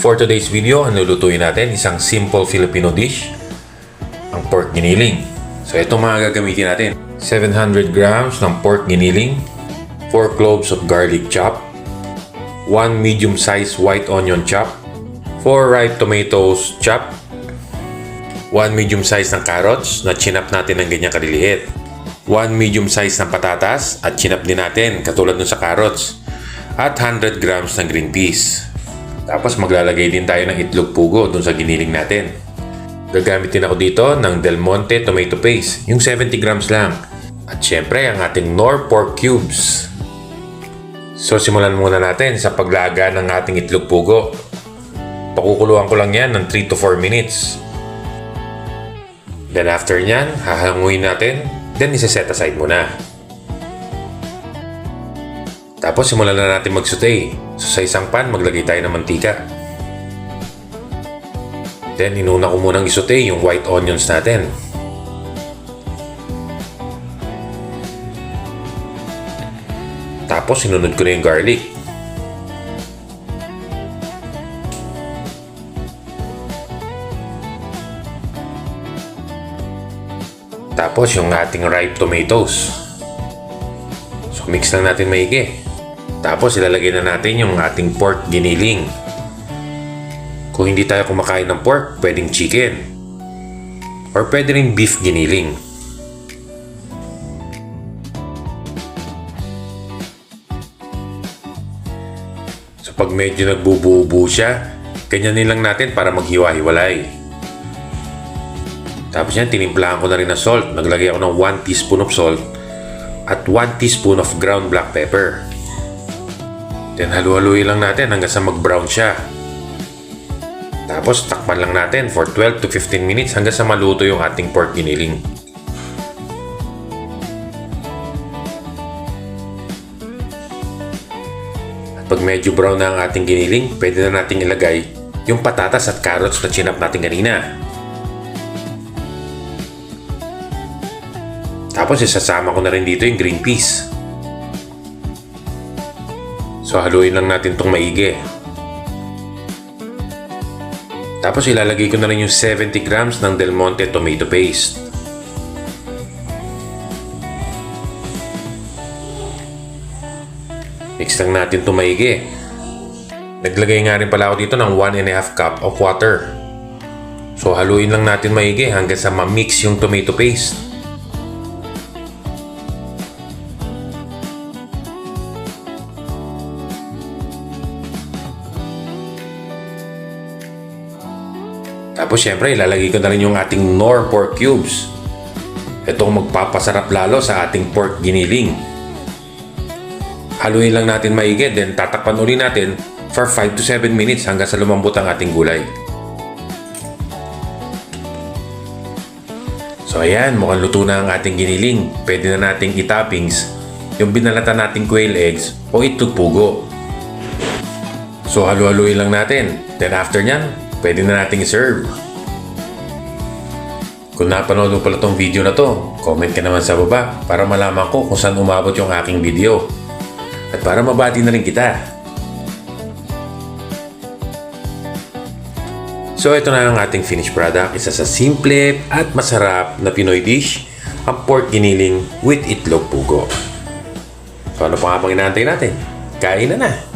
For today's video, ang lulutuin natin isang simple Filipino dish, ang pork giniling. So ito mga gagamitin natin. 700 grams ng pork giniling, 4 cloves of garlic chop, 1 medium-sized white onion chop, 4 ripe tomatoes chop, 1 medium-sized ng carrots na chinap natin ng ganyan kaliliit, 1 medium-sized ng patatas at chinap din natin katulad nun sa carrots, at 100 grams ng green peas. Tapos maglalagay din tayo ng itlog pugo dun sa giniling natin. Gagamitin ako dito ng Del Monte tomato paste, yung 70 grams lang. At syempre ang ating Knorr pork cubes. So simulan muna natin sa paglaga ng ating itlog pugo. Pakukuluan ko lang yan ng 3 to 4 minutes. Then after nyan, hahanguin natin. Then isa-set aside muna. Tapos simulan na natin mag-saute. So sa isang pan, maglagay tayo ng mantika. Then inuna ko munang isaute yung white onions natin. Tapos sinunod ko na yung garlic. Tapos yung ating ripe tomatoes. So mix lang natin maigi. Tapos ilalagay na natin yung ating pork giniling. Kung hindi tayo kumakain ng pork, pwedeng chicken. Or pwede rin beef giniling. So pag medyo nagbubuo siya, ganyanin lang natin para maghiwa-hiwalay. Tapos yan, tinimplahan ko na rin ng salt. Naglagay ako ng 1 teaspoon of salt at 1 teaspoon of ground black pepper. Then halu-haluin lang natin hanggang sa mag-brown siya. Tapos takpan lang natin for 12 to 15 minutes hanggang sa maluto yung ating pork giniling. At pag medyo brown na ang ating giniling, pwede na nating ilagay yung patatas at carrots na chinap natin kanina. Tapos isasama ko na rin dito yung green peas. So haluin lang natin itong maigi. Tapos ilalagay ko na rin yung 70 grams ng Del Monte tomato paste. Mix lang natin itong maigi. Naglagay nga rin pala ako dito ng 1.5 cup of water. So haluin lang natin maigi hanggang sa ma-mix yung tomato paste. Tapos syempre ilalagay ko na rin yung ating Knorr pork cubes. Ito ang magpapasarap lalo sa ating pork giniling. Haluin lang natin maigi, then tatakpan uli natin for 5 to 7 minutes hanggang sa lumambot ang ating gulay. So ayan, mukhang luto na ang ating giniling. Pwede na nating itoppings yung binalatan nating quail eggs o itlog pugo. So halu-haluin lang natin. Then after nyan, pwede na nating i-serve. Kung napanood mo pala tong video na to, comment ka naman sa baba para malaman ko kung saan umabot yung aking video. At para mabati na rin kita. So ito na ang ating finished product. Isa sa simple at masarap na Pinoy dish, ang pork giniling with itlog pugo. So ano pa nga bang inaantay natin? Kain na na!